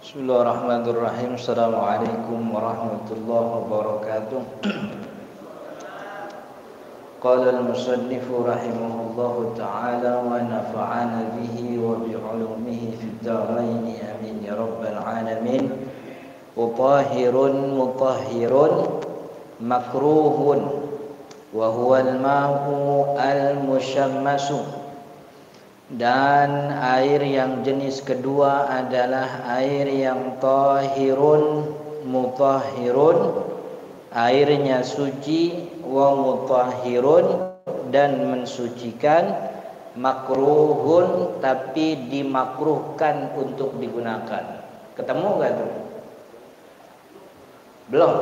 Bismillahirrahmanirrahim. Assalamualaikum warahmatullahi wabarakatuh. Qala al-musannifu rahimahullahu ta'ala wa nafa'ana bihi wa bi'ulumihi fid dharain amin ya rabbal alamin. Mutahhirun mutahhirun makruhun wa huwa al-ma'u al-mushammasu. Dan air yang jenis kedua adalah air yang tahirun mutahhirun, airnya suci, wa mutahhirun dan mensucikan, makruhun tapi dimakruhkan untuk digunakan. Ketemu gak tuh? Belum.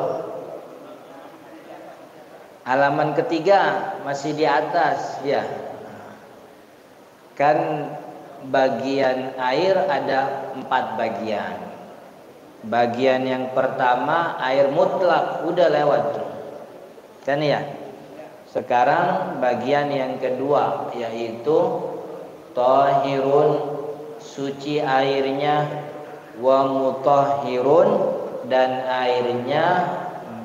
Halaman ketiga masih di atas ya. Kan bagian air ada 4 bagian. Bagian yang pertama air mutlak udah lewat tuh. Kan ya. Sekarang bagian yang kedua yaitu tahirun, suci airnya, wa mutahhirun dan airnya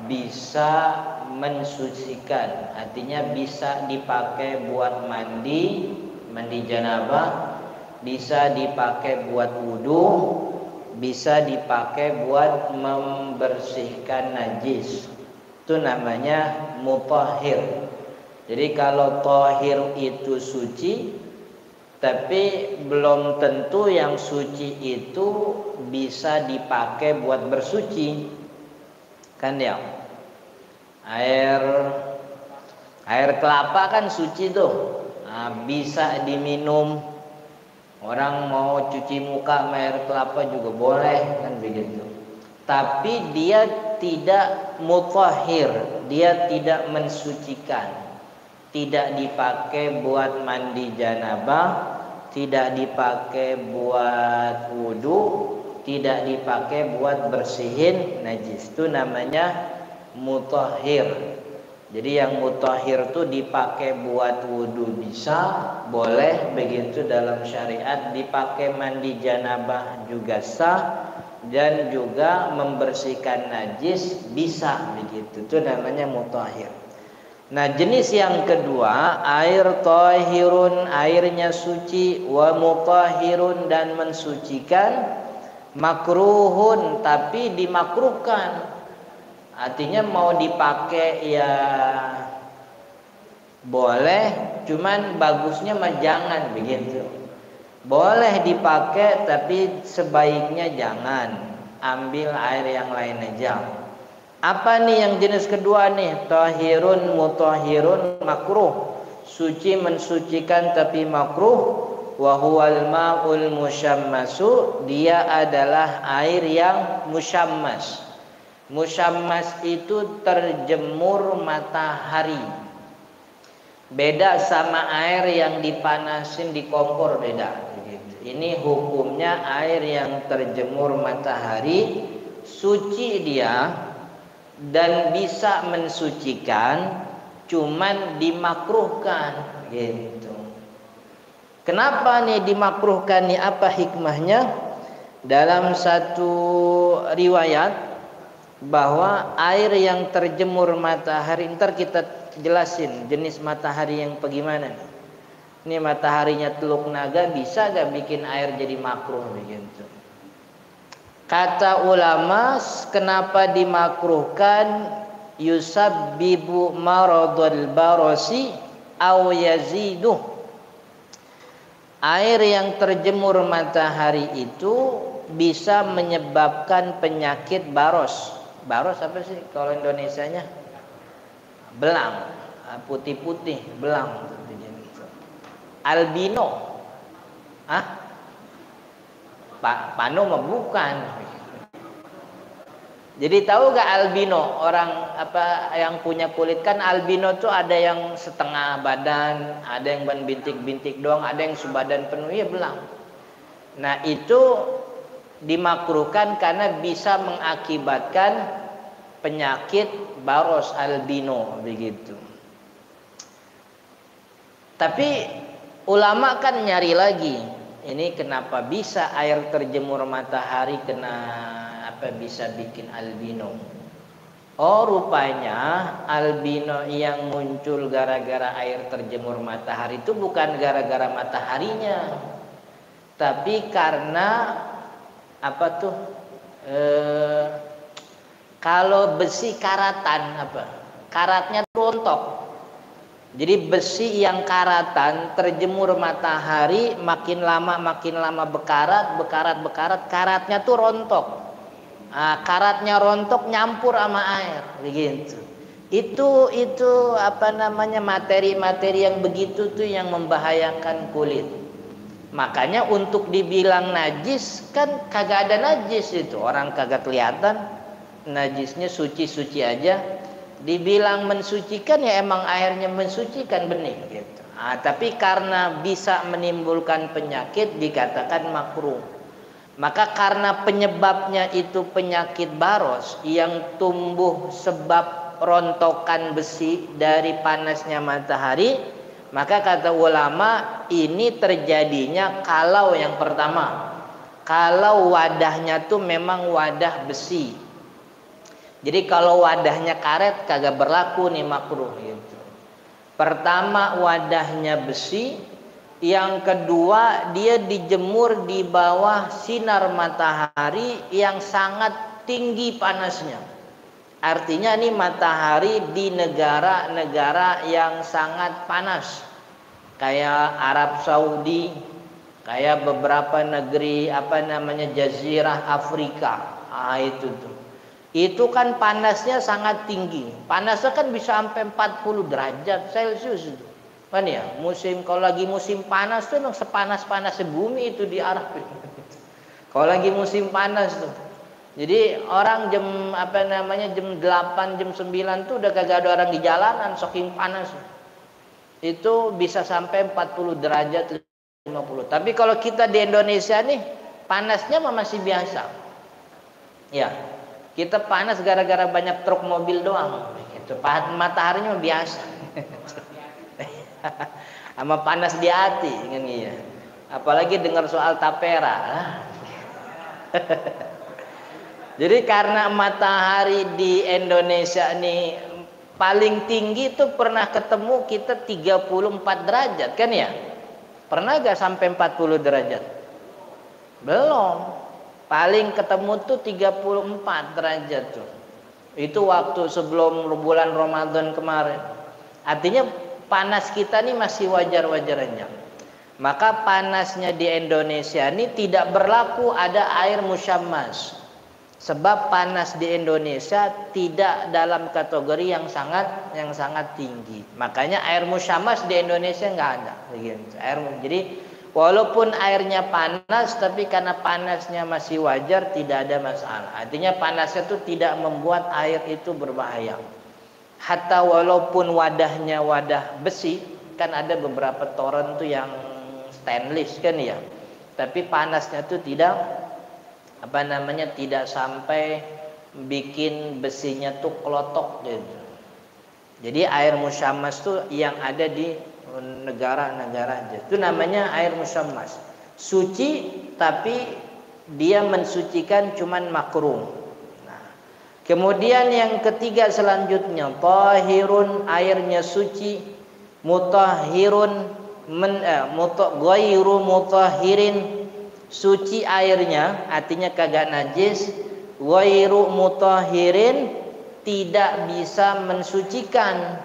bisa mensucikan. Artinya bisa dipakai buat mandi janabah, bisa dipakai buat wudu, bisa dipakai buat membersihkan najis. Itu namanya mutahhir. Jadi kalau tahir itu suci, tapi belum tentu yang suci itu bisa dipakai buat bersuci. Kan ya? Air kelapa kan suci tuh. Nah, bisa diminum. Orang mau cuci muka air kelapa juga boleh kan begitu. Tapi dia tidak mutahhir, dia tidak mensucikan. Tidak dipakai buat mandi janabah, tidak dipakai buat wudu, tidak dipakai buat bersihin najis. Itu namanya mutahhir. Jadi yang mutahhir itu dipakai buat wudu bisa, boleh begitu dalam syariat, dipakai mandi janabah juga sah, dan juga membersihkan najis bisa begitu. Itu namanya mutahhir. Nah, jenis yang kedua air tahirun, airnya suci, wa mutahhirun dan mensucikan, makruhun tapi dimakruhkan. Artinya mau dipakai ya boleh, cuman bagusnya mah jangan begitu. Boleh dipakai tapi sebaiknya jangan. Ambil air yang lain aja. Apa nih yang jenis kedua nih? Tahirun mutahhirun makruh. Suci mensucikan tapi makruh. Wa huwal ma'ul musyammasu, dia adalah air yang musyammas. Musyammas itu terjemur matahari. Beda sama air yang dipanasin di kompor, beda. Ini hukumnya air yang terjemur matahari, suci dia dan bisa mensucikan, cuman dimakruhkan gitu. Kenapa nih dimakruhkan nih? Apa hikmahnya? Dalam satu riwayat bahwa air yang terjemur matahari, ntar kita jelasin jenis matahari yang bagaimana. Ini mataharinya Teluk Naga bisa gak bikin air jadi makruh begitu? Kata ulama, kenapa dimakruhkan? Yusabbibu maradul barasi aw yaziduh. Air yang terjemur matahari itu bisa menyebabkan penyakit baros. Baros apa sih kalau Indonesianya? Belang, putih-putih, belang. Albino. Pano mah bukan. Jadi tahu gak albino? Orang apa yang punya kulit kan albino tuh ada yang setengah badan, ada yang bintik-bintik doang, ada yang sebadan penuh, ya belang. Nah, itu dimakruhkan karena bisa mengakibatkan penyakit baros albino begitu. Tapi ulama kan nyari lagi Ini kenapa bisa air terjemur matahari bisa bikin albino? Oh, rupanya albino yang muncul gara-gara air terjemur matahari itu bukan gara-gara mataharinya, tapi karena kalau besi karatan karatnya rontok. Jadi besi yang karatan terjemur matahari makin lama bekarat, karatnya tuh rontok. Nah, karatnya rontok nyampur sama air, begitu. Itu materi-materi yang begitu tuh yang membahayakan kulit. Makanya untuk dibilang najis kan kagak ada najis itu, orang kagak kelihatan najisnya, suci-suci aja. Dibilang mensucikan ya emang airnya mensucikan benih gitu. Tapi karena bisa menimbulkan penyakit dikatakan makruh. Maka karena penyebabnya itu penyakit baros yang tumbuh sebab rontokan besi dari panasnya matahari, maka kata ulama ini terjadinya kalau yang pertama, kalau wadahnya tuh memang wadah besi. Jadi kalau wadahnya karet kagak berlaku nih makruh gitu. Pertama wadahnya besi, yang kedua dia dijemur di bawah sinar matahari yang sangat tinggi panasnya. Artinya nih matahari di negara-negara yang sangat panas. Kayak Arab Saudi, kayak beberapa negeri Jazirah Afrika. Itu tuh. Itu kan panasnya sangat tinggi. Panasnya kan bisa sampai 40 derajat Celcius itu. Kan ya, kalau lagi musim panas tuh memang sepanas-panasnya bumi itu di Arab. Kalau lagi musim panas tuh. Jadi orang jam 8, jam 9 tuh udah kagak ada orang di jalanan saking panas. Itu bisa sampai 40 derajat 50. Tapi kalau kita di Indonesia nih panasnya masih biasa. Ya. Kita panas gara-gara banyak truk mobil doang. Itu mataharinya biasa. Sama panas di hati kan iya. Apalagi dengar soal tapera. Jadi karena matahari di Indonesia nih paling tinggi tuh pernah ketemu kita 34 derajat kan ya? Pernah gak sampai 40 derajat? Belum. Paling ketemu tuh 34 derajat tuh. Itu waktu sebelum bulan Ramadan kemarin. Artinya panas kita nih masih wajar-wajar aja. Maka panasnya di Indonesia ini tidak berlaku ada air musyammas. Sebab panas di Indonesia tidak dalam kategori yang sangat tinggi. Makanya air musyammas di Indonesia nggak ada. Jadi walaupun airnya panas, tapi karena panasnya masih wajar, tidak ada masalah. Artinya panasnya itu tidak membuat air itu berbahaya. Hatta walaupun wadahnya wadah besi, kan ada beberapa toren tuh yang stainless kan ya. Tapi panasnya itu tidak sampai bikin besinya tuh kelotok gitu. Jadi air musyammas tuh yang ada di negara-negara aja. Itu namanya air musyammas. Suci tapi dia mensucikan cuman makruh. Nah, kemudian yang ketiga selanjutnya tahirun, airnya suci, mutahhirun ghairu mutahhirin, suci airnya artinya kagak najis, ghairu mutahhirin tidak bisa mensucikan,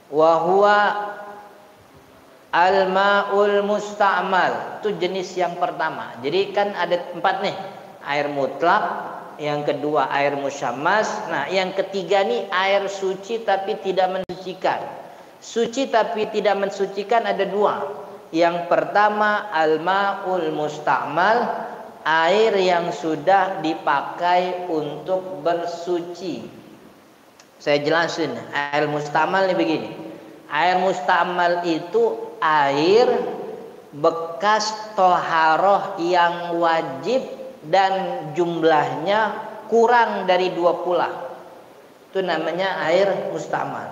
wa huwa al-ma'ul musta'mal. Itu jenis yang pertama. Jadi kan ada 4 nih. Air mutlak, yang kedua air musyammas. Nah, yang ketiga nih air suci tapi tidak mensucikan. Suci tapi tidak mensucikan ada 2. Yang pertama al-ma'ul musta'mal, air yang sudah dipakai untuk bersuci. Saya jelasin. Air musta'mal nih begini. Air musta'mal itu air bekas toharoh yang wajib dan jumlahnya kurang dari 2 pula. Itu namanya air musta'mal.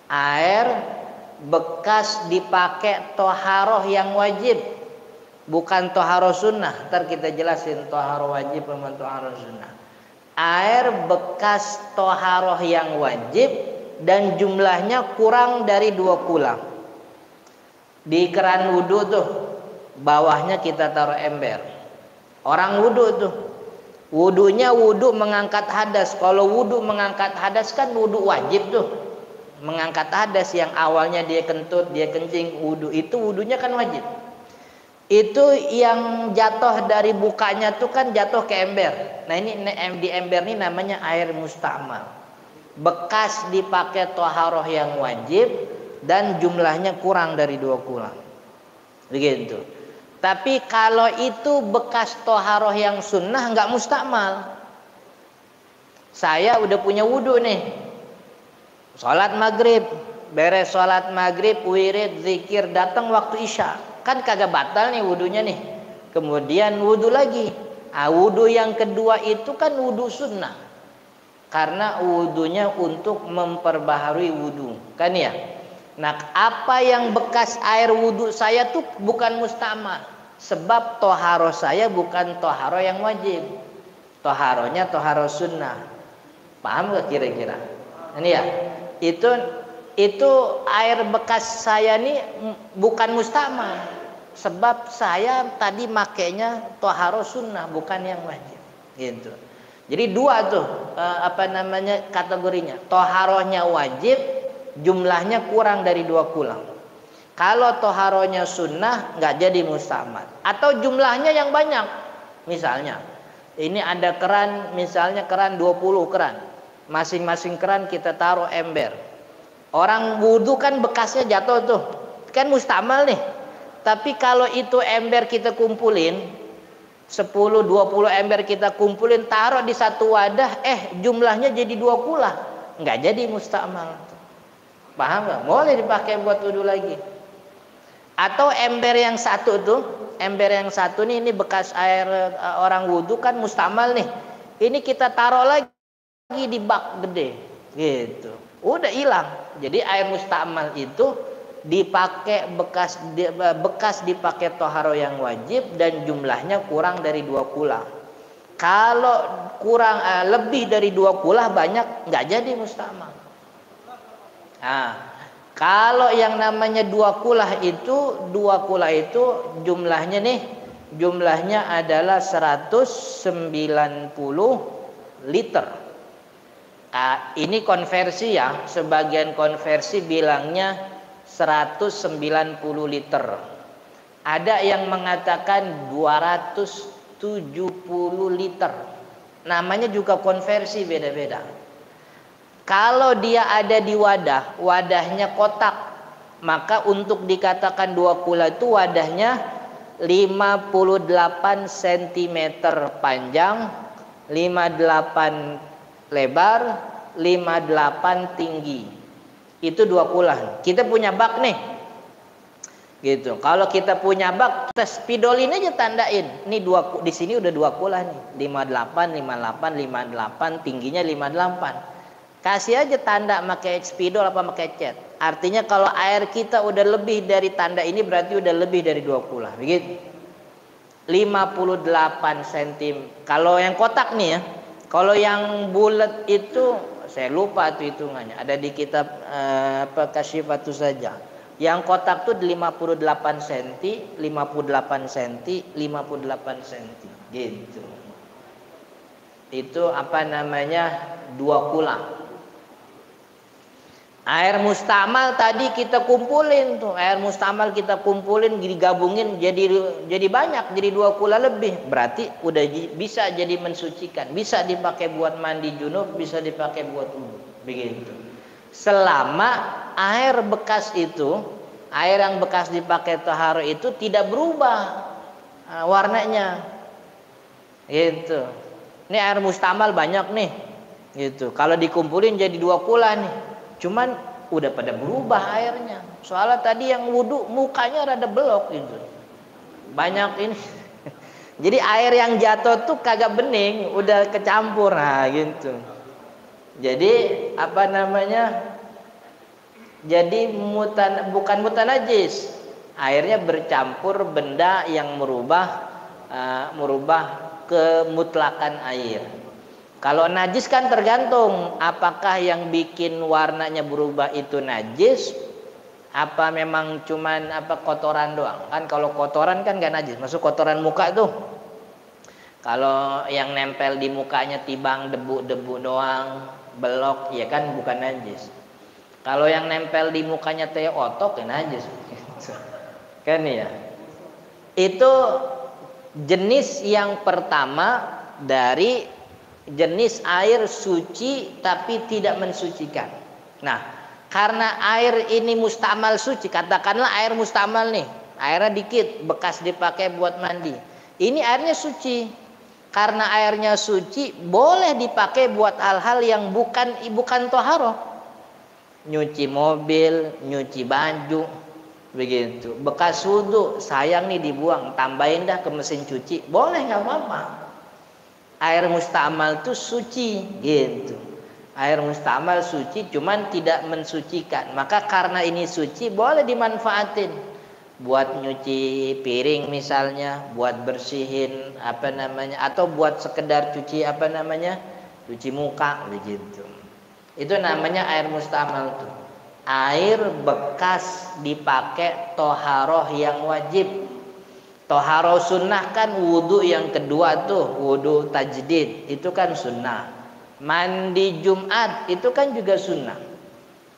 Air bekas dipakai toharoh yang wajib. bukan toharo sunnah. Ntar kita jelasin toharo wajib sama toharo sunnah. Air bekas toharoh yang wajib dan jumlahnya kurang dari 2 kula. Di keran wudhu tuh bawahnya kita taruh ember. Orang wudhu tuh wudhunya wudhu mengangkat hadas. Kalau wudhu mengangkat hadas kan wudhu wajib tuh. Mengangkat hadas yang awalnya dia kentut, dia kencing, wudhu itu wudhunya kan wajib. Itu yang jatuh dari bukanya tuh kan jatuh ke ember. Nah ini di ember ini namanya air mustamal. Bekas dipakai toharoh yang wajib dan jumlahnya kurang dari 2 kula. Begitu. Tapi kalau itu bekas toharoh yang sunnah nggak mustamal. Saya udah punya wudhu nih. Sholat maghrib, beres sholat maghrib, wirid, zikir, datang waktu isya, kan kagak batal nih wudhunya nih. Kemudian wudhu lagi. Wudhu yang kedua itu kan wudhu sunnah, karena wudhunya untuk memperbaharui wudhu, kan ya. Nah, apa yang bekas air wudhu saya tuh bukan mustamal, sebab toharo saya bukan toharo yang wajib, toharonya toharo sunnah. Paham gak kira-kira? Ini ya. Itu air bekas saya nih bukan mustamal, sebab saya tadi makainya toharo sunnah bukan yang wajib gitu. Jadi dua tuh kategorinya. Toharohnya wajib, jumlahnya kurang dari 2 kula. Kalau toharohnya sunnah nggak jadi mustamal. Atau jumlahnya yang banyak. Misalnya ini ada keran, misalnya keran 20 keran. Masing-masing keran kita taruh ember. Orang wudhu kan bekasnya jatuh tuh, kan mustamal nih. Tapi kalau itu ember kita kumpulin 10-20 ember kita kumpulin taruh di satu wadah, jumlahnya jadi 2 kula, nggak jadi mustamal. Paham nggak? Boleh dipakai buat wudhu lagi. Atau ember yang satu tuh, ember yang satu nih, ini bekas air orang wudhu kan mustamal nih. Ini kita taruh lagi di bak gede gitu, udah hilang. Jadi air mustamal itu dipakai bekas dipakai toharo yang wajib dan jumlahnya kurang dari 2 kula. Kalau kurang lebih dari 2 kula banyak nggak jadi mustamal. Nah, kalau yang namanya 2 kula itu jumlahnya adalah 190 liter. Ini konversi ya, sebagian konversi bilangnya 190 liter. Ada yang mengatakan 270 liter. Namanya juga konversi beda-beda. Kalau dia ada di wadahnya kotak, maka untuk dikatakan 2 kula itu wadahnya 58 cm panjang, 58 lebar, 58 tinggi. Itu 2 kula. Kita punya bak nih. Gitu. Kalau kita punya bak, kita spidolin aja tandain. Ini di sini udah 2 kula nih. 58, tingginya 58. Kasih aja tanda pakai spidol apa pakai cat. Artinya kalau air kita udah lebih dari tanda ini berarti udah lebih dari 2 kula. Begitu. 58 cm. Kalau yang kotak nih ya. Kalau yang bulat itu saya lupa tuh hitungannya. Ada di kitab Kasyifatus saja. Yang kotak tuh 58 cm, 58 cm, 58 cm. Gitu. Itu 2 kula. Air mustamal tadi kita kumpulin tuh. Air mustamal kita kumpulin digabungin jadi banyak, jadi 2 kula lebih. Berarti udah bisa jadi mensucikan. Bisa dipakai buat mandi junub, bisa dipakai buat wudu. Begitu. Selama air bekas itu, air yang bekas dipakai tahara itu tidak berubah warnanya. Gitu. Ini air mustamal banyak nih. Gitu. Kalau dikumpulin jadi 2 kula nih. Cuman udah pada berubah airnya. Soalnya tadi yang wudhu mukanya rada belok gitu. Banyak ini. Jadi air yang jatuh tuh kagak bening, udah kecampur gitu. Jadi Jadi bukan mutanajis. Airnya bercampur benda yang merubah kemutlakan air. Kalau najis kan tergantung apakah yang bikin warnanya berubah itu najis, apa memang cuman kotoran doang. Kan kalau kotoran kan gak najis, masuk kotoran muka tuh. Kalau yang nempel di mukanya tibang debu-debu doang, belok, ya kan bukan najis. Kalau yang nempel di mukanya teh otok ya najis. Kan ya. Itu jenis yang pertama dari jenis air suci tapi tidak mensucikan. Nah, karena air ini mustamal suci, katakanlah air mustamal nih, airnya dikit, bekas dipakai buat mandi. Ini airnya suci. Karena airnya suci, boleh dipakai buat hal-hal yang bukan toharoh. Nyuci mobil, nyuci baju, begitu. Bekas wudu, sayang nih dibuang, tambahin dah ke mesin cuci, boleh nggak apa-apa. Air mustamal itu suci, gitu. Air mustamal suci, cuman tidak mensucikan. Maka karena ini suci, boleh dimanfaatin buat nyuci piring misalnya, buat bersihin atau buat sekedar cuci cuci muka, begitu. Itu namanya air mustamal tuh. Air bekas dipakai toharoh yang wajib. Toharoh sunnah kan wudu yang kedua tuh, wudu tajdid, itu kan sunnah. Mandi Jumat itu kan juga sunnah.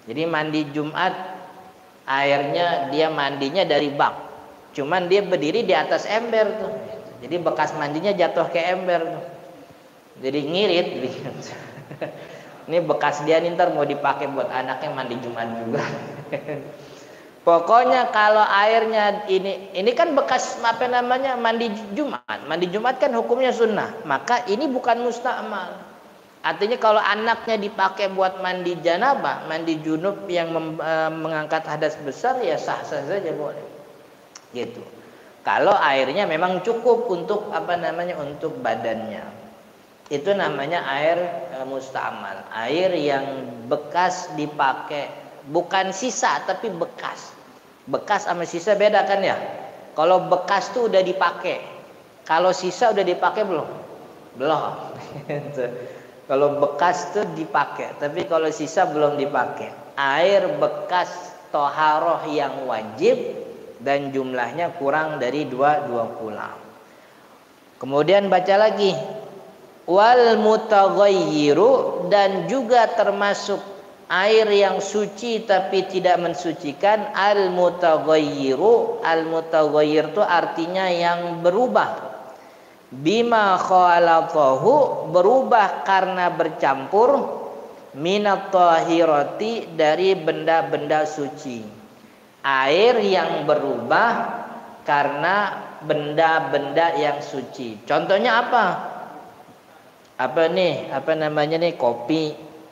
Jadi mandi Jumat airnya dia mandinya dari bak. Cuman dia berdiri di atas ember tuh. Jadi bekas mandinya jatuh ke ember tuh. Jadi ngirit gitu. Ini bekas dia nih ntar mau dipakai buat anaknya mandi Jumat juga. Pokoknya kalau airnya ini kan bekas mandi Jumat. Mandi Jumat kan hukumnya sunnah. Maka ini bukan musta'mal. Artinya kalau anaknya dipakai buat mandi janabah, mandi junub yang mengangkat hadas besar, ya sah-sah saja boleh. Gitu. Kalau airnya memang cukup untuk untuk badannya. Itu namanya air musta'mal. Air yang bekas dipakai, bukan sisa tapi bekas. Bekas sama sisa beda kan ya? Kalau bekas tuh udah dipakai. Kalau sisa udah dipakai belum? Belum. Kalau bekas tuh dipakai, tapi kalau sisa belum dipakai. Air bekas toharoh yang wajib dan jumlahnya kurang dari 2 kulam. Kemudian baca lagi, wal mutaghayyiru, dan juga termasuk air yang suci tapi tidak mensucikan al mutaghayyiru. Al mutaghayyir itu artinya yang berubah. Bima khalatahu, berubah karena bercampur, minat tahirati, dari benda-benda suci. Air yang berubah karena benda-benda yang suci. Contohnya apa? Kopi.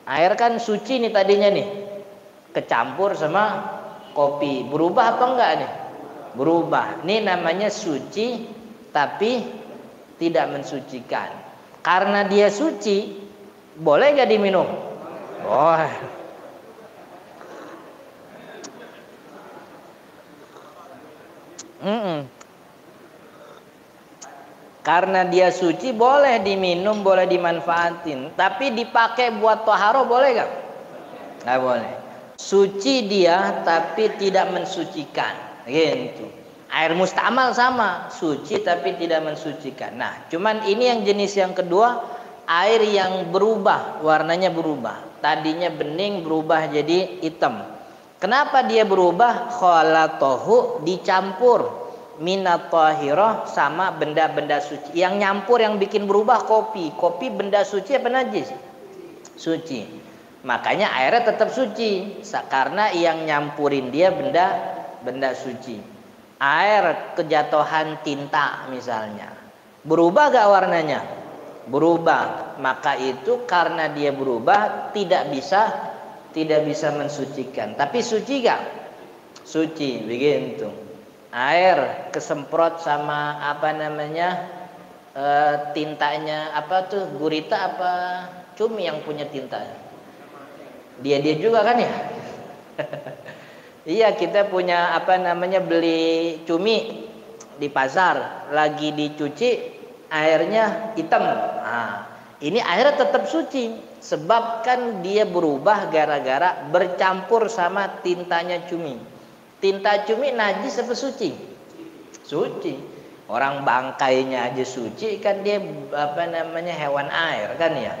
Air kan suci nih tadinya nih, kecampur sama kopi. Berubah apa enggak nih? Berubah. Ini namanya suci tapi tidak mensucikan. Karena dia suci, boleh gak diminum? Boleh. Karena dia suci boleh diminum, boleh dimanfaatin. Tapi dipakai buat toharo boleh gak? Gak boleh. Suci dia tapi tidak mensucikan. Gitu. Air mustamal sama, suci tapi tidak mensucikan. Nah, cuman ini yang jenis yang kedua, air yang berubah, warnanya berubah. Tadinya bening berubah jadi hitam. Kenapa dia berubah? Khalatohu, dicampur minat tahirah sama benda-benda suci. Yang nyampur yang bikin berubah kopi. Kopi benda suci apa najis? Suci. Makanya airnya tetap suci karena yang nyampurin dia benda suci. Air kejatuhan tinta misalnya, berubah gak warnanya? Berubah. Maka itu karena dia berubah tidak bisa mensucikan. Tapi suci gak? Suci, begitu. Air kesemprot sama tintanya gurita apa cumi yang punya tinta? Dia juga kan ya. Iya, kita punya apa namanya, beli cumi di pasar, lagi dicuci airnya hitam. Nah, ini airnya tetap suci, sebab kan dia berubah gara-gara bercampur sama tintanya cumi. Tinta cumi najis apa suci? Suci. Orang bangkainya aja suci, kan dia apa namanya, hewan air kan ya.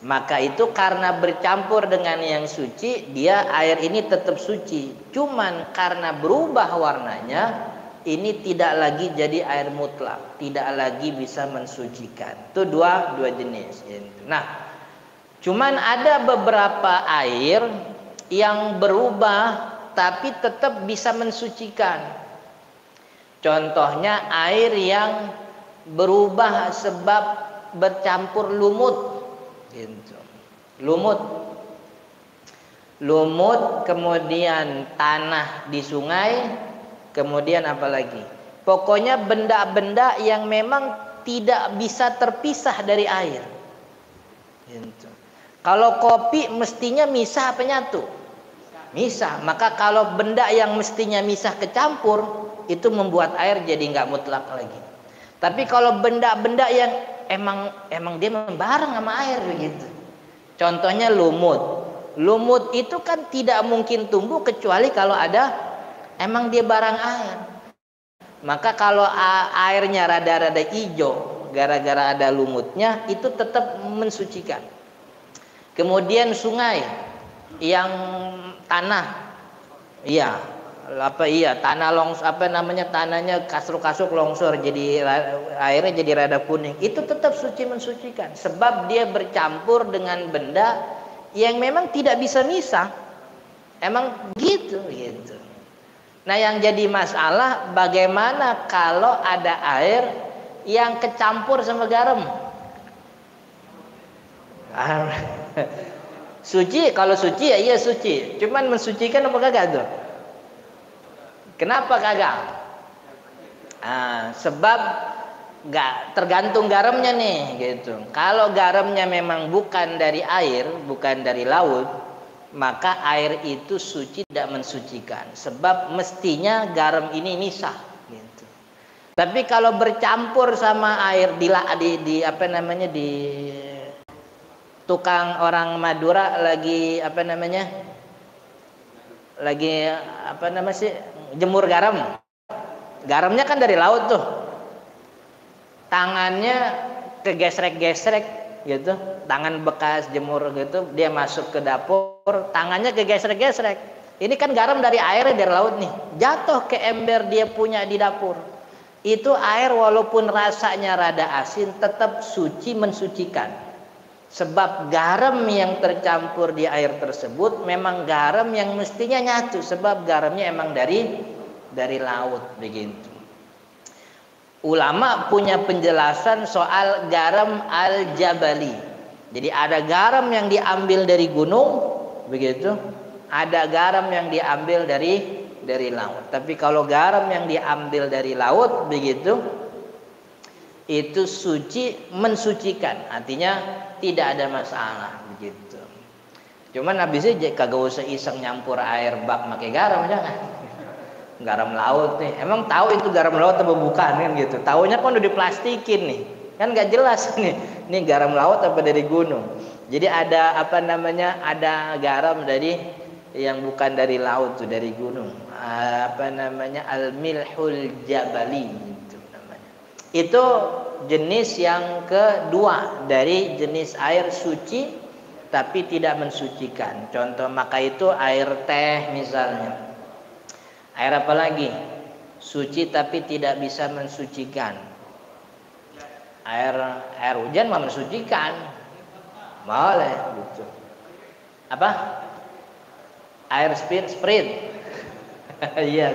Maka itu karena bercampur dengan yang suci, dia air ini tetap suci. Cuman karena berubah warnanya, ini tidak lagi jadi air mutlak, tidak lagi bisa mensucikan. Itu dua jenis. Nah, cuman ada beberapa air yang berubah tapi tetap bisa mensucikan. Contohnya air yang berubah sebab bercampur lumut. Gitu. Lumut, kemudian tanah di sungai, kemudian apa lagi? Pokoknya benda-benda yang memang tidak bisa terpisah dari air. Gitu. Kalau kopi mestinya misah apa nyatu? Misah. Maka kalau benda yang mestinya misah kecampur, itu membuat air jadi nggak mutlak lagi. Tapi kalau benda-benda yang emang dia membareng sama air begitu. Contohnya lumut. Lumut itu kan tidak mungkin tumbuh kecuali kalau ada emang dia barang air. Maka kalau airnya rada-rada hijau gara-gara ada lumutnya, itu tetap mensucikan. Kemudian sungai yang tanah, tanah longsor, tanahnya kasuk-kasuk longsor, jadi airnya jadi rada kuning, itu tetap suci mensucikan, sebab dia bercampur dengan benda yang memang tidak bisa misah, emang gitu. Nah, yang jadi masalah bagaimana kalau ada air yang kecampur sama garam? Suci, kalau suci ya iya suci, cuman mensucikan apa kagak tuh? Kenapa kagak? Sebab nggak tergantung garamnya nih, gitu. Kalau garamnya memang bukan dari air, bukan dari laut, maka air itu suci, tidak mensucikan. Sebab mestinya garam ini misah, gitu. Tapi kalau bercampur sama air di tukang orang Madura lagi jemur garam. Garamnya kan dari laut tuh. Tangannya kegesrek-gesrek gitu. Tangan bekas jemur gitu, dia masuk ke dapur, tangannya kegesrek-gesrek. Ini kan garam dari air, dari laut nih. Jatuh ke ember dia punya di dapur. Itu air walaupun rasanya rada asin tetap suci mensucikan. Sebab garam yang tercampur di air tersebut memang garam yang mestinya nyatu, sebab garamnya emang dari laut begitu. Ulama punya penjelasan soal garam al-jabali. Jadi ada garam yang diambil dari gunung begitu, ada garam yang diambil dari laut. Tapi kalau garam yang diambil dari laut begitu, itu suci mensucikan, artinya tidak ada masalah begitu. Cuman habisnya kagak usah iseng nyampur air bak pakai garam, jangan. Garam laut nih, emang tahu itu garam laut atau bukan kan gitu. Taunya kan udah diplastikin nih, kan nggak jelas nih. Ini garam laut apa dari gunung. Jadi ada ada garam dari yang bukan dari laut tuh, dari gunung. Al-milhul jabali gitu namanya. Itu jenis yang kedua dari jenis air suci tapi tidak mensucikan. Contoh maka itu air teh misalnya. Air apa lagi? Suci tapi tidak bisa mensucikan. Air hujan mah mensucikan. Boleh gitu. Apa? Air Sprite. Iya.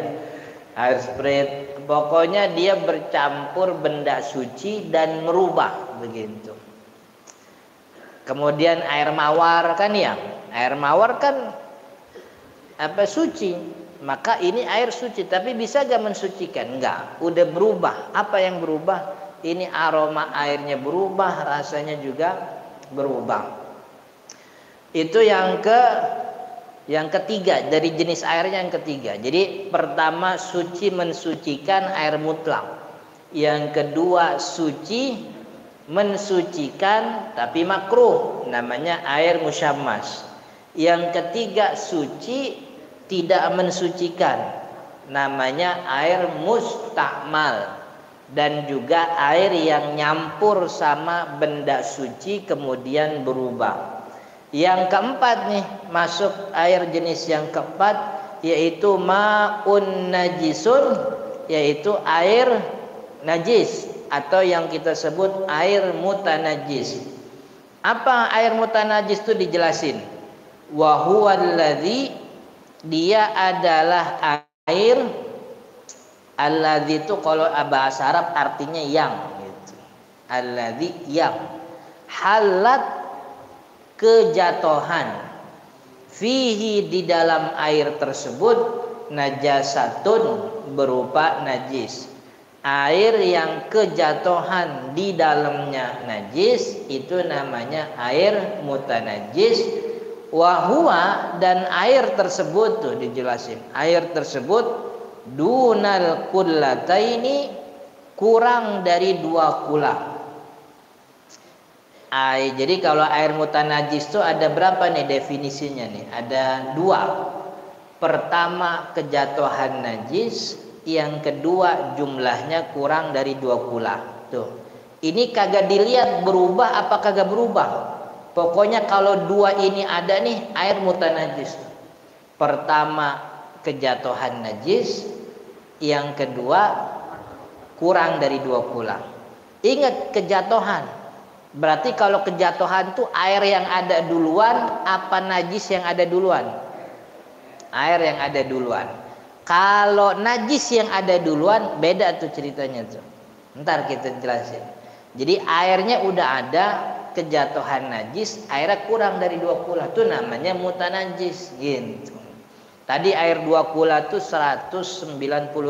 Air Sprite. Pokoknya dia bercampur benda suci dan merubah begitu. Kemudian air mawar kan ya. Air mawar kan suci. Maka ini air suci, tapi bisa gak mensucikan? Enggak, udah berubah. Apa yang berubah? Ini aroma airnya berubah, rasanya juga berubah. Itu yang Yang ketiga, dari jenis airnya yang ketiga. Jadi pertama suci mensucikan air mutlak. Yang kedua suci mensucikan tapi makruh, namanya air musyammas. Yang ketiga suci tidak mensucikan, namanya air mustakmal. Dan juga air yang nyampur sama benda suci kemudian berubah. Yang keempat nih, masuk air jenis yang keempat, yaitu ma'un najisun, yaitu air najis atau yang kita sebut air mutanajis. Apa air mutanajis itu dijelasin? Wa huwallazi, dia adalah air, alladzi itu kalau bahasa Arab artinya yang gitu. Alladzi yang halat kejatuhan fihi di dalam air tersebut najasatun berupa najis. Air yang kejatuhan di dalamnya najis itu namanya air mutanajis. Wahua, dan air tersebut tuh dijelasin, air tersebut dunal kullataini, kurang dari 2 kula. Jadi kalau air mutanajis itu ada berapa nih definisinya nih? Ada 2. Pertama kejatuhan najis, yang kedua jumlahnya kurang dari 2 kula. Tuh. Ini kagak dilihat berubah apa kagak berubah. Pokoknya kalau 2 ini ada nih air mutanajis. Pertama kejatuhan najis, yang kedua kurang dari 2 kula. Ingat kejatuhan. Berarti kalau kejatuhan tuh air yang ada duluan apa najis yang ada duluan? Air yang ada duluan. Kalau najis yang ada duluan beda tuh ceritanya tuh. Ntar kita jelasin. Jadi airnya udah ada, kejatuhan najis, airnya kurang dari 2 kula tuh namanya mutanajis gitu. Tadi air 2 kula tuh 190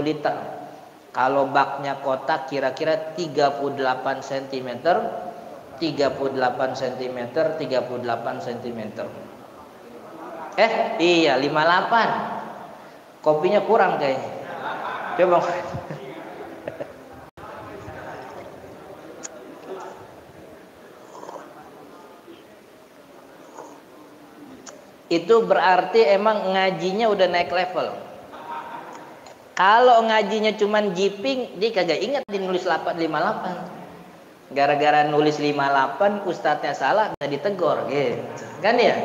liter. Kalau baknya kotak kira-kira 38 cm. 38 cm, 38 cm. Iya 58. Kopinya kurang kayaknya. Coba. Itu berarti emang ngajinya udah naik level. Kalau ngajinya cuman jiping, dia kagak ingat di nulis 58. Gara-gara nulis 58 ustadznya salah nggak ditegor gitu. Kan ya?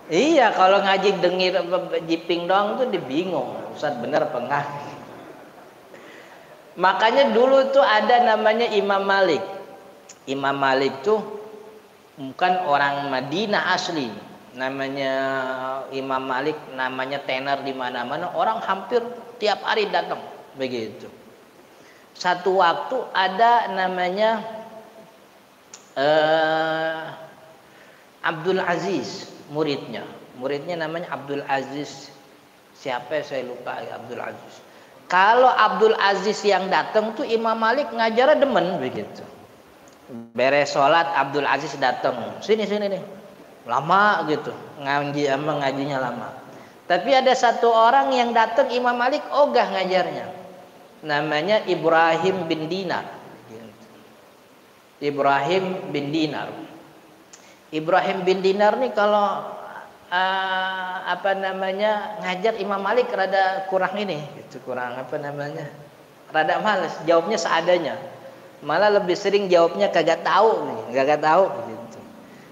Iya, kalau ngaji dengir jiping doang tuh dibingung. Ustadz bener apa enggak? Makanya dulu tuh ada namanya Imam Malik. Imam Malik tuh bukan orang Madinah asli. Namanya Imam Malik, namanya tenar di mana-mana, orang hampir tiap hari datang begitu. Satu waktu ada namanya Abdul Aziz, muridnya namanya Abdul Aziz. Siapa saya lupa, Abdul Aziz. Kalau Abdul Aziz yang datang tuh Imam Malik ngajarnya demen begitu. Beres sholat Abdul Aziz datang, sini nih, lama gitu, ngajinya lama. Tapi ada satu orang yang datang Imam Malik ogah ngajarnya, namanya Ibrahim bin Dinar. Ibrahim bin Dinar. Ibrahim bin Dinar nih kalau ngajar Imam Malik rada kurang ini, gitu, kurang rada males, jawabnya seadanya. Malah lebih sering jawabnya kagak tahu gitu.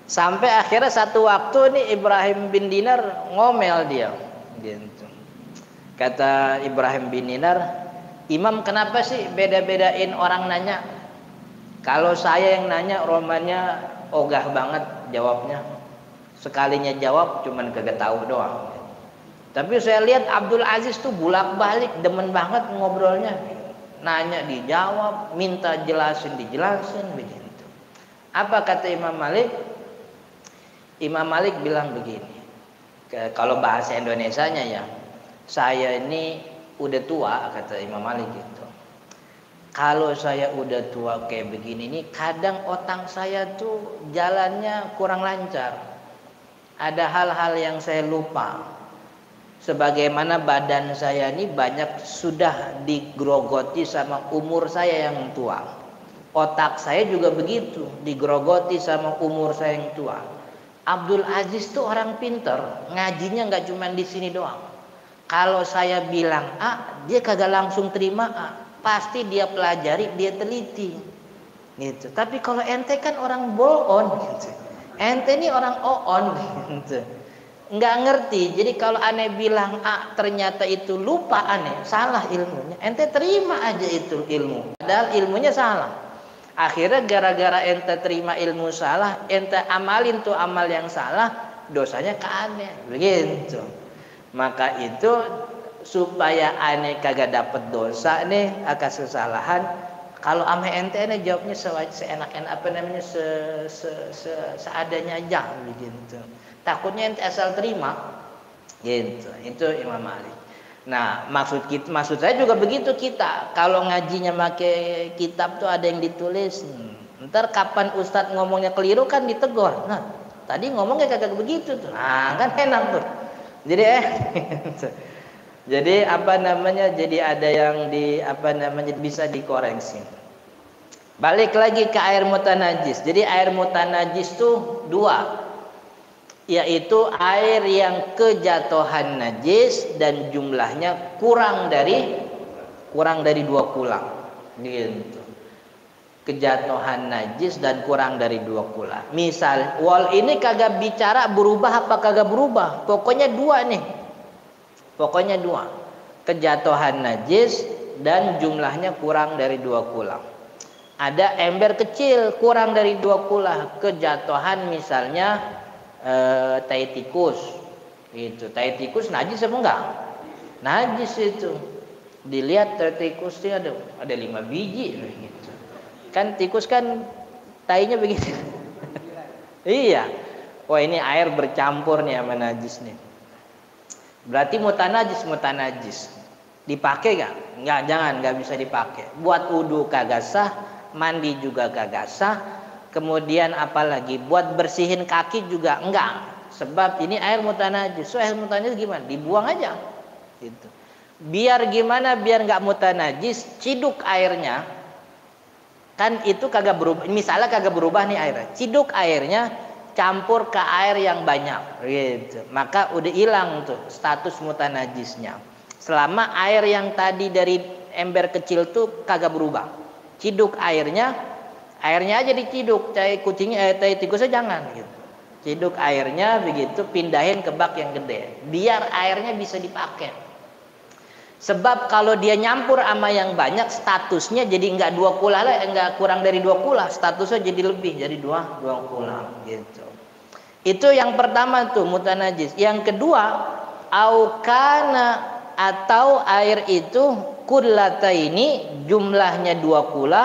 Sampai akhirnya satu waktu nih Ibrahim bin Dinar ngomel dia gitu. Kata Ibrahim bin Dinar, "Imam kenapa sih beda-bedain orang nanya? Kalau saya yang nanya romannya ogah banget jawabnya. Sekalinya jawab cuman kagak tahu doang. Tapi saya lihat Abdul Aziz tuh bolak-balik demen banget ngobrolnya. Nanya dijawab, minta dijelasin begitu." Apa kata Imam Malik? Imam Malik bilang begini. Kalau bahasa Indonesianya ya, saya ini udah tua, kata Imam Malik gitu. Kalau saya udah tua kayak begini nih, kadang otak saya tuh jalannya kurang lancar. ada hal-hal yang saya lupa. Sebagaimana badan saya ini banyak sudah digrogoti sama umur saya yang tua. Otak saya juga begitu, digrogoti sama umur saya yang tua. Abdul Aziz tuh orang pinter, ngajinya nggak cuma di sini doang. Kalau saya bilang A, dia kagak langsung terima A, pasti dia pelajari, dia teliti, gitu. Tapi kalau ente kan orang bolon, gitu. Ente ini orang oon, gitu. Nggak ngerti. Jadi kalau aneh bilang A, ternyata itu lupa aneh, salah ilmunya. Ente terima aja itu ilmu, padahal ilmunya salah. Akhirnya gara-gara ente terima ilmu salah, ente amalin tuh amal yang salah, dosanya ke aneh, begitu. Maka itu supaya aneh kagak dapet dosa nih akas kesalahan, kalau ame ente jawabnya seenak-enak, apa namanya, seadanya aja, begitu. Takutnya ente asal terima, gitu. Itu Imam Malik. Nah, maksud saya juga begitu kita. Kalau ngajinya pakai kitab tuh ada yang ditulis. Ntar kapan Ustadz ngomongnya keliru kan ditegur. Nah, tadi ngomongnya kagak begitu tuh. Nah, kan enak tuh. Jadi jadi apa namanya? Jadi ada yang bisa dikoreksi. Balik lagi ke air mutanajis. Jadi air mutanajis tuh dua, yaitu air yang kejatuhan najis dan jumlahnya kurang dari 2 kulang, gitu. Kejatuhan najis dan kurang dari 2 kulang. Misal wal ini kagak bicara berubah apa kagak berubah, pokoknya dua nih, pokoknya dua, kejatuhan najis dan jumlahnya kurang dari 2 kulang. Ada ember kecil kurang dari 2 kulang, kejatuhan misalnya tai tikus, itu tai tikus najis apa enggak? Najis itu. Dilihat tai tikusnya ada 5 biji, gitu. Kan tikus kan tainya begitu. Iya. Wah, ini air bercampur nih sama najis nih. Berarti mutanajis. Dipakai enggak? Enggak, jangan, enggak bisa dipakai. Buat wudu kagak sah, mandi juga kagak sah. Kemudian apalagi buat bersihin kaki juga enggak, sebab ini air mutanajis. So air mutanajis gimana? Dibuang aja, gitu. Biar gimana? Biar nggak mutanajis, ciduk airnya. Kan itu kagak berubah. Misalnya kagak berubah nih airnya, ciduk airnya campur ke air yang banyak, gitu. Maka udah hilang tuh status mutanajisnya. Selama air yang tadi dari ember kecil tuh kagak berubah, ciduk airnya aja diciduk, tai tikusnya jangan, gitu. Ciduk airnya begitu, pindahin ke bak yang gede, biar airnya bisa dipakai. Sebab kalau dia nyampur sama yang banyak, statusnya jadi enggak 2 kula lah, enggak kurang dari 2 kula, statusnya jadi lebih, jadi 2 kula, gitu. Itu yang pertama tuh mutanajis. Yang kedua, aukana, atau air itu kullataini, jumlahnya 2 kula,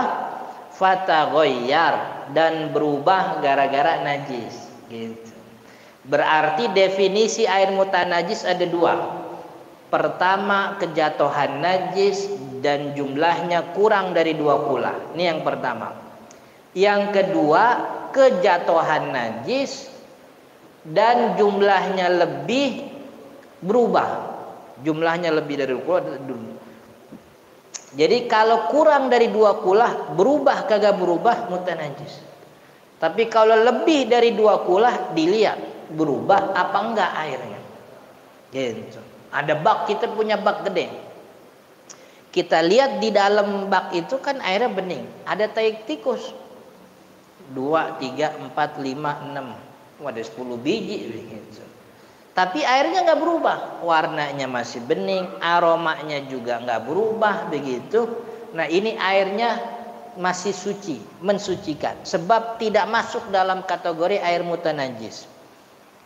fataghayyar, dan berubah gara-gara najis, gitu. Berarti definisi air mutanajis ada 2. Pertama, kejatuhan najis dan jumlahnya kurang dari 2 kula. Ini yang pertama. Yang kedua, kejatuhan najis dan jumlahnya lebih berubah. Jumlahnya lebih dari 2 kula. Jadi kalau kurang dari 2 kulah, berubah kagak berubah, mutanajis. Tapi kalau lebih dari 2 kulah, dilihat berubah apa enggak airnya, gitu. Ada bak, kita punya bak gede, kita lihat di dalam bak itu kan airnya bening, ada tai tikus 2, 3, 4, 5, 6, ada 10 biji, gitu. Tapi airnya nggak berubah, warnanya masih bening, aromanya juga nggak berubah, begitu. Nah, ini airnya masih suci, mensucikan, sebab tidak masuk dalam kategori air mutanajis.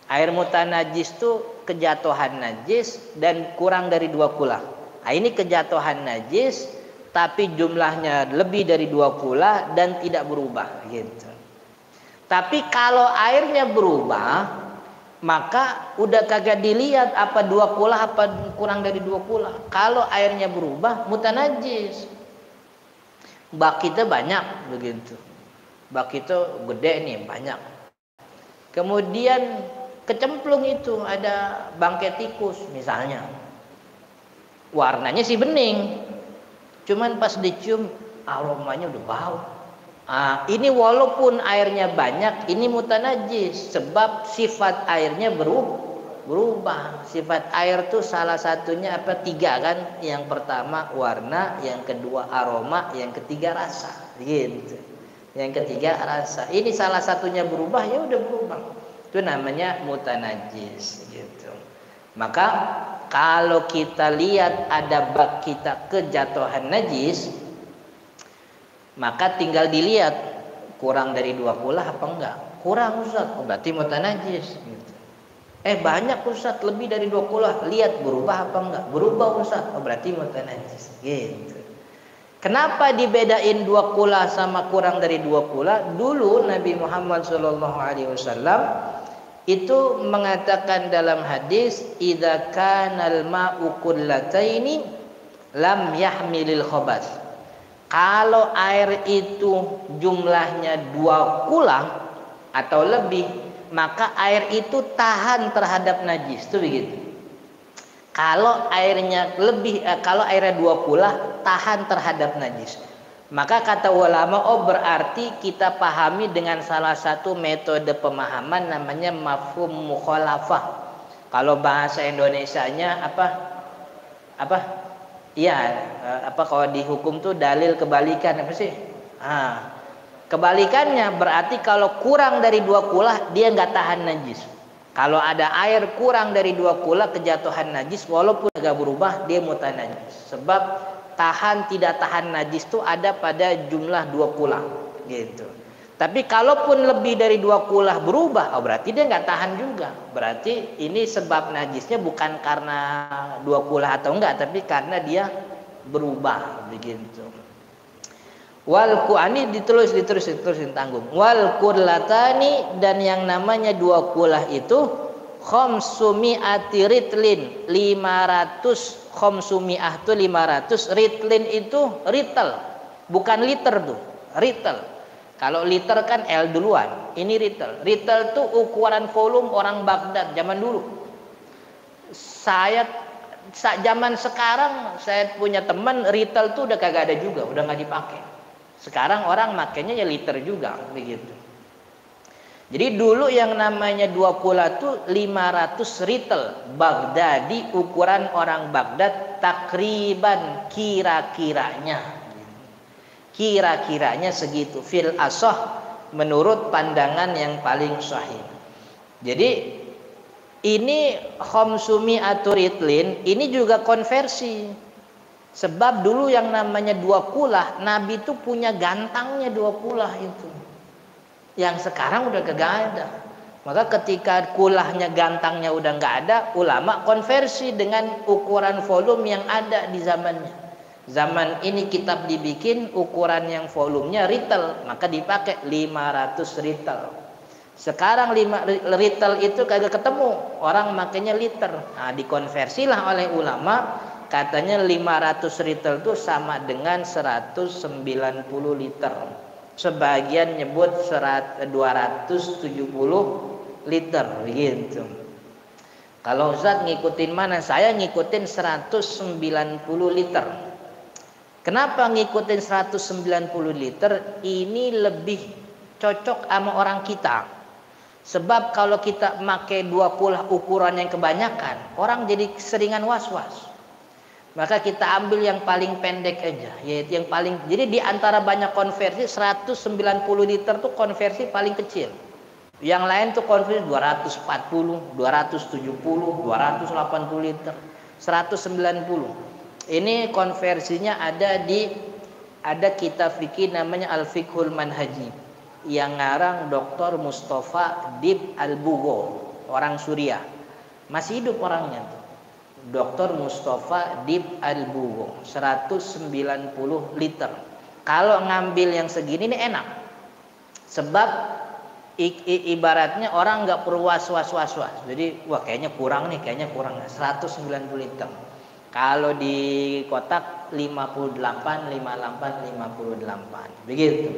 Air mutanajis itu kejatuhan najis dan kurang dari 2 kula. Nah, ini kejatuhan najis tapi jumlahnya lebih dari 2 kula dan tidak berubah, gitu. Tapi kalau airnya berubah, maka udah kagak dilihat apa 2 kula apa kurang dari 2 kula. Kalau airnya berubah, mutanajis. Bak kita banyak, begitu. Bak itu gede nih, banyak. Kemudian kecemplung itu ada bangkai tikus misalnya. Warnanya sih bening, cuman pas dicium aromanya udah bau. Ini walaupun airnya banyak, ini mutanajis sebab sifat airnya berubah. Sifat air tuh salah satunya apa? 3 kan? Yang pertama warna, yang kedua aroma, yang ketiga rasa. Gitu. Yang ketiga rasa. Ini salah satunya berubah, ya udah berubah. Itu namanya mutanajis gitu. Maka kalau kita lihat ada bak kita kejatuhan najis, maka tinggal dilihat kurang dari 2 kulah apa enggak. Kurang Ustaz, berarti mutanajis gitu. Banyak Ustaz, lebih dari 2 kulah. Lihat berubah apa enggak. Berubah Ustaz, berarti mutanajis gitu. Kenapa dibedain 2 kulah sama kurang dari 2 kulah? Dulu Nabi Muhammad SAW itu mengatakan dalam hadis, idza kanal ma'u kullataini lam yahmilil khabath. Kalau air itu jumlahnya 2 kulah atau lebih, maka air itu tahan terhadap najis. Itu begitu. Kalau airnya kalau airnya 2 kulah tahan terhadap najis. Maka kata ulama, berarti kita pahami dengan salah satu metode pemahaman namanya mafhum mukhalafah. Kalau bahasa Indonesianya apa? Iya, kalau di hukum tuh dalil kebalikan apa sih? Kebalikannya berarti kalau kurang dari 2 kulah dia nggak tahan najis. Kalau ada air kurang dari 2 kulah kejatuhan najis, walaupun agak berubah dia mutanajis. Sebab tahan tidak tahan najis itu ada pada jumlah 2 kulah gitu. Tapi kalaupun lebih dari 2 kulah berubah, berarti dia nggak tahan juga. Berarti ini sebab najisnya bukan karena 2 kulah atau enggak, tapi karena dia berubah begitu. Wal ku'ani ditulis tanggung. Wal kurlatani, dan yang namanya 2 kulah itu khamsumi'ati ritlin, 500. Khamsumi'ah itu 500, ritlin itu ritel, bukan liter tuh, ritel. Kalau liter kan L duluan, ini ritel. Ritel tuh ukuran volume orang Baghdad zaman dulu. Zaman sekarang saya punya teman ritel tuh udah kagak ada juga, udah nggak dipakai. Sekarang orang makainya ya liter juga begitu. Jadi dulu yang namanya 2 kulah itu 500 ritel Baghdadi, ukuran orang Baghdad, takriban kira-kiranya segitu, fil asah, menurut pandangan yang paling sahih. Jadi ini khamsumi'atu ritlin, ini juga konversi. Sebab dulu yang namanya 2 kulah, Nabi itu punya gantangnya 2 kulah itu. Yang sekarang udah kagak ada. Maka ketika kulahnya gantangnya udah nggak ada, ulama konversi dengan ukuran volume yang ada di zamannya. Zaman ini kitab dibikin ukuran yang volumenya ritel, maka dipakai 500 ritel. Sekarang 5 ritel itu kagak ketemu, orang makainya liter. Dikonversilah oleh ulama, katanya 500 ritel itu sama dengan 190 liter. Sebagian nyebut 270 liter gitu. Kalau Ustaz ngikutin mana? Saya ngikutin 190 liter. Kenapa ngikutin 190 liter? Ini lebih cocok sama orang kita. Sebab kalau kita pakai 2 kulah ukuran yang kebanyakan, orang jadi seringan was-was. Maka kita ambil yang paling pendek aja, yaitu yang paling. Jadi di antara banyak konversi 190 liter tuh konversi paling kecil. Yang lain tuh konversi 240, 270, 280 liter, 190. Ini konversinya ada kitab fikih namanya Al-Fiqhul Manhaji yang ngarang Dr. Mustafa Dib Al-Bugho, orang Suriah. Masih hidup orangnya tuh. Dr. Mustafa Dib Al-Bugho, 190 liter. Kalau ngambil yang segini ini enak. Sebab ibaratnya orang nggak perlu was-was. Jadi kayaknya kurang 190 liter. Kalau di kotak 58. Begitu.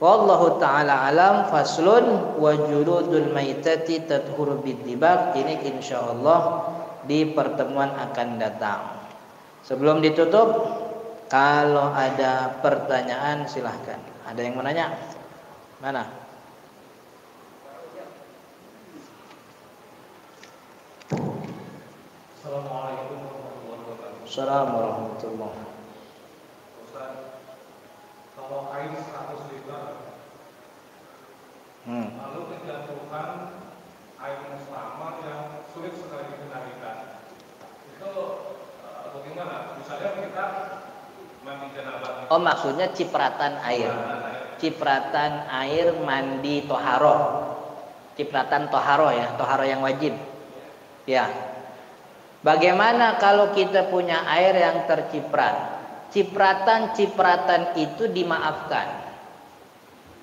Wallahu ta'ala alam. Faslun wa juludul maitati tadhuru biddibag. Ini insyaallah di pertemuan akan datang. Sebelum ditutup, kalau ada pertanyaan silahkan. Ada yang mau nanya? Mana? Assalamualaikum warahmatullahi wabarakatuh. Assalamualaikum warahmatullahi wabarakatuh. Ustaz, kalau air 100 liter, lalu kejatuhan air mustahmal yang sulit sekali dikendalikan, itu bagaimana? Misalnya kita mandi janabah. Oh, maksudnya cipratan air. Cipratan air mandi toharoh. Cipratan toharoh ya, toharoh yang wajib. Ya. Bagaimana kalau kita punya air yang terciprat? Cipratan-cipratan itu dimaafkan.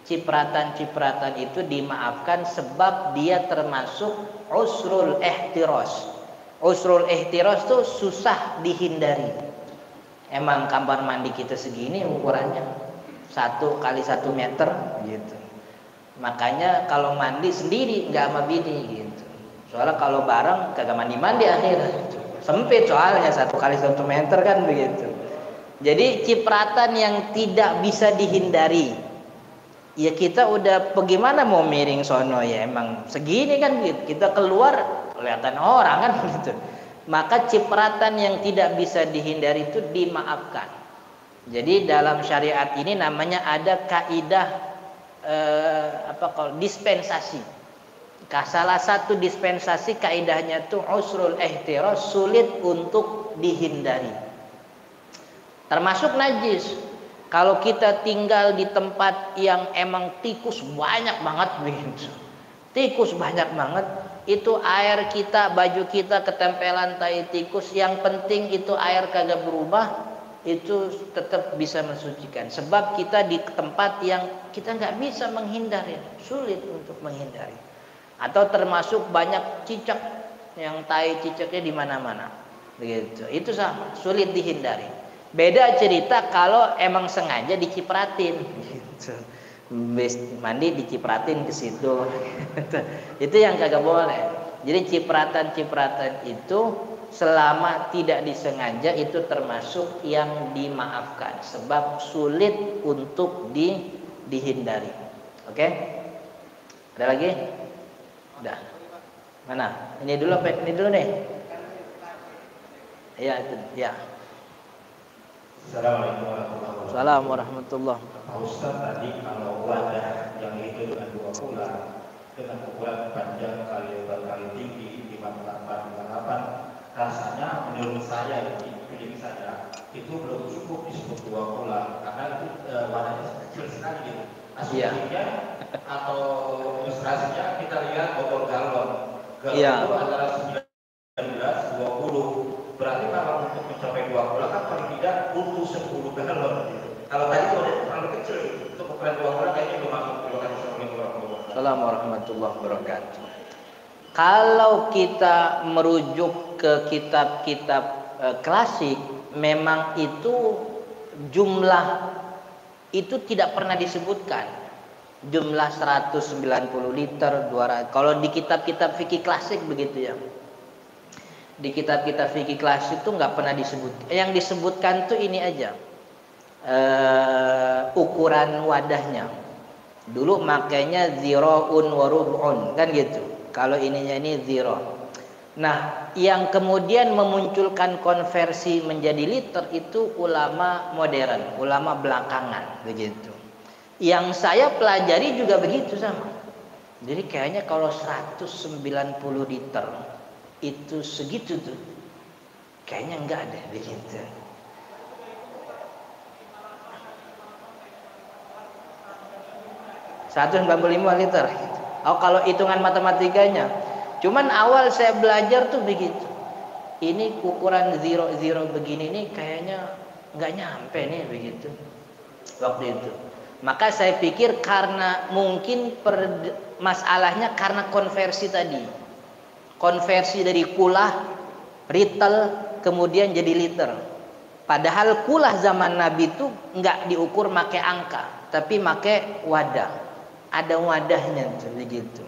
Cipratan-cipratan itu dimaafkan sebab dia termasuk usrul ihtiros. Usrul ihtiros itu susah dihindari. Emang kamar mandi kita segini ukurannya 1 kali 1 meter gitu. Makanya kalau mandi sendiri nggak sama bini gitu. Soalnya kalau bareng kagak mandi-mandi akhirnya. Sempit soalnya 1 kali 1 meter kan begitu. Jadi cipratan yang tidak bisa dihindari. Ya kita udah bagaimana mau miring sono ya emang segini kan gitu. Kita keluar kelihatan orang kan gitu. Maka cipratan yang tidak bisa dihindari itu dimaafkan. Jadi dalam syariat ini namanya ada kaidah dispensasi. Salah satu dispensasi kaidahnya itu usrul ihtiras, sulit untuk dihindari. Termasuk najis. Kalau kita tinggal di tempat yang emang tikus banyak banget begitu. Tikus banyak banget. Itu air kita, baju kita ketempelan tai tikus. Yang penting itu air kagak berubah, itu tetap bisa mensucikan. Sebab kita di tempat yang kita nggak bisa menghindari, sulit untuk menghindari. Atau termasuk banyak cicak, yang tai cicaknya di mana-mana, begitu. Itu sama, sulit dihindari. Beda cerita kalau emang sengaja dicipratin, gitu. Mandi dicipratin ke situ. Itu yang kagak boleh. Jadi cipratan-cipratan itu selama tidak disengaja itu termasuk yang dimaafkan sebab sulit untuk dihindari. Oke? Ada lagi? Udah. Mana? Ini dulu apa? Ini dulu nih. Iya, itu. Ya. Assalamualaikum warahmatullahi wabarakatuh. Assalamualaikum warahmatullahi wabarakatuh. Pak Ustaz, tadi kalau wadah yang itu dengan 2 bulan dengan ukuran panjang kali lebar kali tinggi 5,8 rasanya menurut saya ini saja itu belum cukup disebut 2 bulan karena itu wadahnya kecil sekali gitu. Asumsinya atau ilustrasinya kita lihat botol galon. Galon itu antara 19 20. Berarti kalau untuk mencapai 2 bulan kan paling tidak butuh 10 galon gitu. Kalau tadi wadahnya terlalu kecil untuk ukuran 2 bulan kayaknya belum masuk. Assalamualaikum warahmatullahi wabarakatuh. Kalau kita merujuk ke kitab-kitab klasik, memang itu jumlah itu tidak pernah disebutkan. Jumlah 190 liter, 200. Kalau di kitab-kitab fikih klasik begitu ya. Di kitab-kitab fikih klasik itu nggak pernah disebut. Yang disebutkan tuh ini aja. Ukuran wadahnya. Dulu makanya ziraun wa rub'un kan gitu. Kalau ininya ini zira. Nah, yang kemudian memunculkan konversi menjadi liter itu ulama modern, ulama belakangan begitu. Yang saya pelajari juga begitu sama. Jadi kayaknya kalau 190 liter itu segitu tuh. Kayaknya enggak ada begitu. $195 liter. Oh, kalau hitungan matematikanya. Cuman awal saya belajar tuh begitu. Ini ukuran zero begini nih kayaknya nggak nyampe nih begitu. Waktu itu. Maka saya pikir karena mungkin masalahnya karena konversi tadi. Konversi dari kulah, ritel, kemudian jadi liter. Padahal kulah zaman Nabi itu nggak diukur pakai angka. tapi pakai wadah. Ada wadahnya begitu.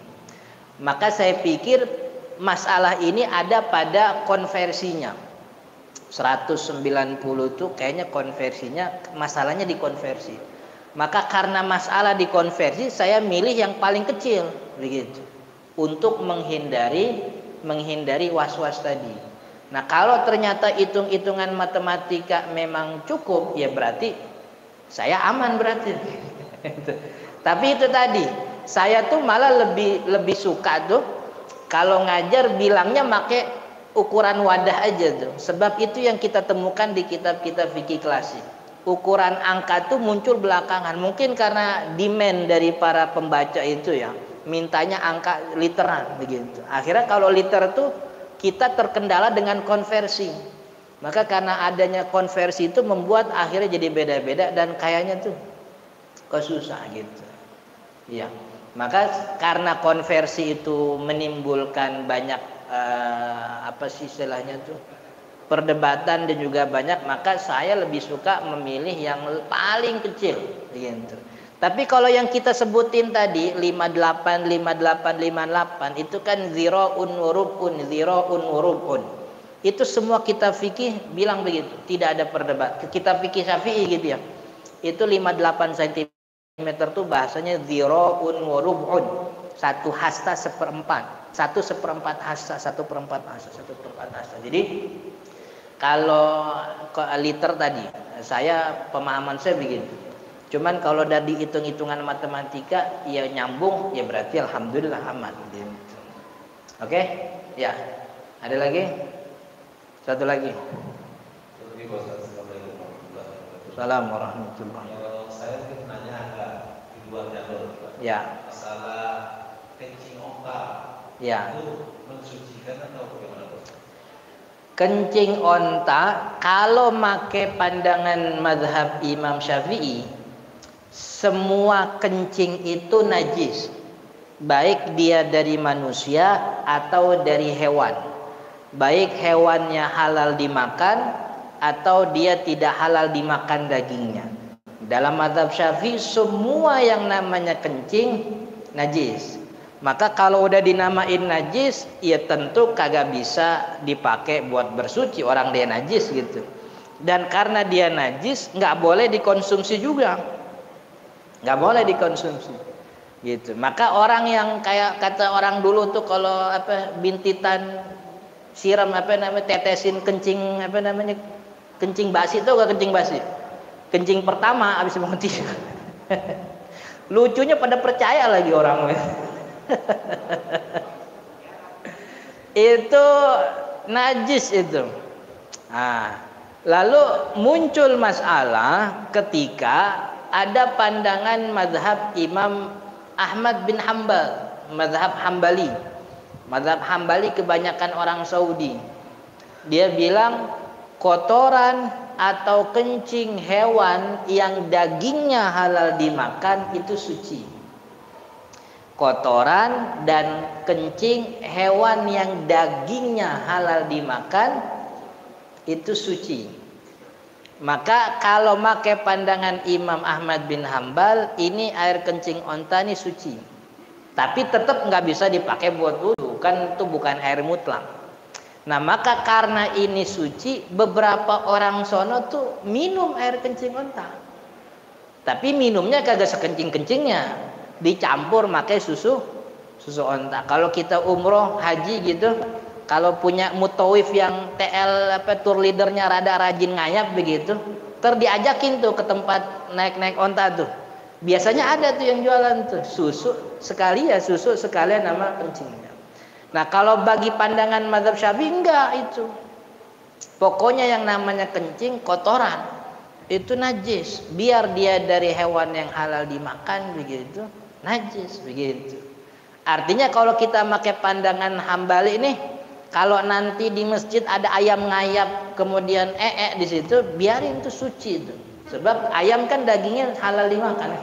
Maka saya pikir masalah ini ada pada konversinya. 190 itu kayaknya konversinya, masalahnya di konversi. Maka karena masalah di konversi, saya milih yang paling kecil begitu. Untuk menghindari was-was tadi. Nah, kalau ternyata hitung-hitungan matematika memang cukup, ya berarti saya aman berarti. Tapi itu tadi, saya tuh malah lebih suka tuh kalau ngajar bilangnya pakai ukuran wadah aja tuh. Sebab itu yang kita temukan di kitab-kitab fikih klasik. Ukuran angka tuh muncul belakangan. Mungkin karena demand dari para pembaca itu ya, mintanya angka literan begitu. Akhirnya kalau liter tuh kita terkendala dengan konversi. Maka karena adanya konversi itu membuat akhirnya jadi beda-beda dan kayaknya tuh kok susah gitu. Ya. Maka karena konversi itu menimbulkan banyak apa sih istilahnya tuh, perdebatan dan juga banyak, maka saya lebih suka memilih yang paling kecil gitu. Tapi kalau yang kita sebutin tadi 58 58 58 itu kan ziraun urubun. Itu semua kitab fikih bilang begitu, tidak ada perdebatan. Kitab fikih Syafi'i gitu ya. Itu 58 cm tuh bahasanya ziraun urubun. 1 hasta seperempat. 1/4 hasta, 1/4 hasta, 1/4 hasta. Jadi kalau liter tadi, saya pemahaman saya begitu. Cuman kalau dari hitung-hitungan matematika ya nyambung, ya berarti alhamdulillah aman. Gitu. Oke? Ya. Ada lagi? Satu lagi. Assalamualaikum warahmatullahi wabarakatuh. Saya nanya agak di luar jalur. Ya. Masalah kencing onta. Ya. Itu mensucikan atau bagaimana? Kencing onta kalau make pandangan mazhab Imam Syafi'i, semua kencing itu najis, baik dia dari manusia atau dari hewan, baik hewannya halal dimakan atau dia tidak halal dimakan dagingnya. Dalam mazhab Syafi'i semua yang namanya kencing najis. Maka kalau udah dinamain najis, ya tentu kagak bisa dipakai buat bersuci, orang dia najis gitu. Dan karena dia najis, nggak boleh dikonsumsi juga, nggak boleh dikonsumsi, gitu. Maka orang yang kayak kata orang dulu tuh kalau apa bintitan siram apa namanya tetesin kencing apa namanya kencing basi itu gak kencing basi, kencing pertama habis bangun tidur. Lucunya pada percaya lagi orang. Itu najis itu. Nah, lalu muncul masalah ketika ada pandangan mazhab Imam Ahmad bin Hambal, mazhab Hambali. Mazhab Hambali kebanyakan orang Saudi. Dia bilang kotoran atau kencing hewan yang dagingnya halal dimakan itu suci. Kotoran dan kencing hewan yang dagingnya halal dimakan itu suci. Maka kalau pakai pandangan Imam Ahmad bin Hambal, ini air kencing onta ini suci. Tapi tetap nggak bisa dipakai buat wudu, kan itu bukan air mutlak. Nah maka karena ini suci, beberapa orang sono tuh minum air kencing onta. Tapi minumnya kagak sekencing-kencingnya, dicampur pakai susu onta. Kalau kita umroh haji gitu, kalau punya mutawif yang TL apa tour leadernya rada rajin ngayap begitu, diajakin tuh ke tempat naik onta tuh. Biasanya ada tuh yang jualan tuh susu sekalian nama kencingnya. Nah kalau bagi pandangan mazhab Syafi'i enggak itu. Pokoknya yang namanya kencing kotoran itu najis, biar dia dari hewan yang halal dimakan begitu, najis begitu. Artinya kalau kita pakai pandangan Hambali ini, kalau nanti di masjid ada ayam ngayap kemudian di situ, biarin itu suci itu. Sebab ayam kan dagingnya halal dimakan.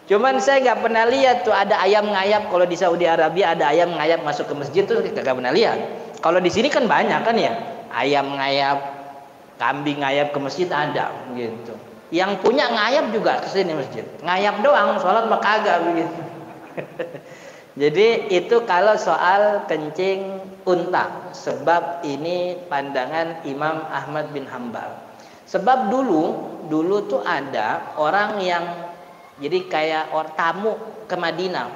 Cuman saya nggak pernah lihat tuh ada ayam ngayap. Kalau di Saudi Arabia ada ayam ngayap masuk ke masjid tuh nggak pernah lihat. Kalau di sini kan banyak kan ya, ayam ngayap Kambing ngayap ke masjid ada gitu. Yang punya ngayap juga ke sini masjid. Ngayap doang, sholat mah kagak begitu. Jadi itu kalau soal kencing unta. Sebab ini pandangan Imam Ahmad bin Hambal. Sebab dulu tuh ada orang yang jadi kayak orang tamu ke Madinah.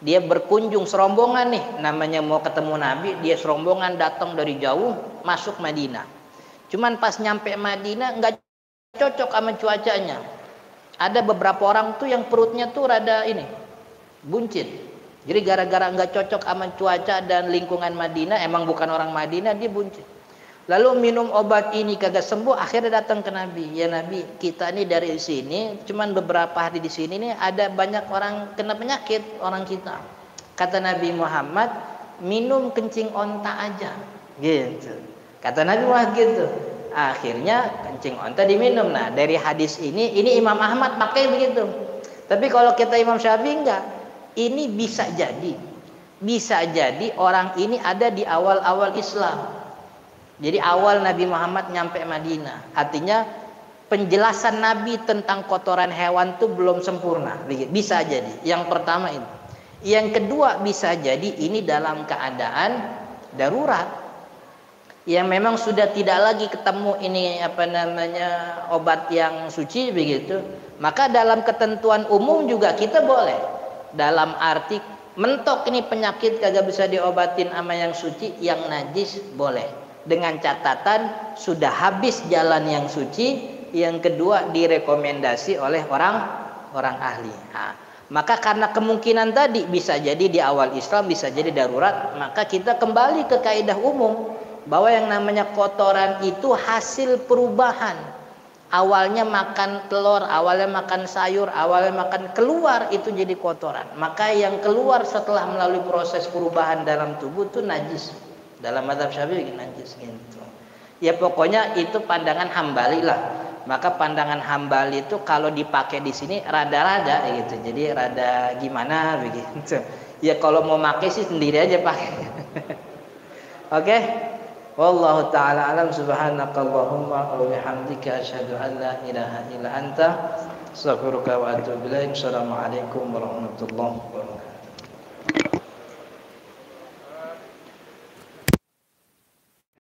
Dia berkunjung serombongan nih, namanya mau ketemu Nabi, dia serombongan datang dari jauh masuk Madinah. Cuman pas nyampe Madinah nggak cocok sama cuacanya. Ada beberapa orang tuh yang perutnya tuh rada ini buncit. Jadi gara-gara nggak cocok sama cuaca dan lingkungan Madinah, emang bukan orang Madinah, dia buncit. Lalu minum obat ini kagak sembuh, akhirnya datang ke Nabi. Ya Nabi, kita ini dari sini, cuman beberapa hari di sini nih ada banyak orang kena penyakit orang kita. Kata Nabi Muhammad, minum kencing onta aja, gitu. Kata Nabi Muhammad gitu. Akhirnya kencing onta diminum. Nah dari hadis ini Imam Ahmad pakai begitu. Tapi kalau kita Imam Syafi'i enggak. Ini bisa jadi orang ini ada di awal-awal Islam. Jadi awal Nabi Muhammad nyampe Madinah. Artinya penjelasan Nabi tentang kotoran hewan itu belum sempurna. Bisa jadi. Yang pertama itu. Yang kedua bisa jadi ini dalam keadaan darurat. Yang memang sudah tidak lagi ketemu ini obat yang suci begitu. Maka dalam ketentuan umum juga kita boleh. Dalam arti mentok ini penyakit kagak bisa diobatin sama yang suci, yang najis boleh. Dengan catatan sudah habis jalan yang suci, yang kedua direkomendasi oleh orang ahli. Nah, maka karena kemungkinan tadi bisa jadi di awal Islam, bisa jadi darurat, maka kita kembali ke kaidah umum bahwa yang namanya kotoran itu hasil perubahan. Awalnya makan telur, awalnya makan sayur, awalnya makan keluar itu jadi kotoran. Maka yang keluar setelah melalui proses perubahan dalam tubuh itu najis. Dalam mazhab Syafi'i najis gitu. Ya pokoknya itu pandangan Hambali lah. Maka pandangan Hambali itu kalau dipakai di sini rada-rada gitu. Jadi rada gimana begitu. Ya kalau mau pakai sih sendiri aja pakai. Oke? Wallahu taala alam, subhanakallahumma wa bihamdika asyhadu an la ilaha illa anta astaghfiruka wa atubu ilaik. Assalamualaikum warahmatullahi wabarakatuh.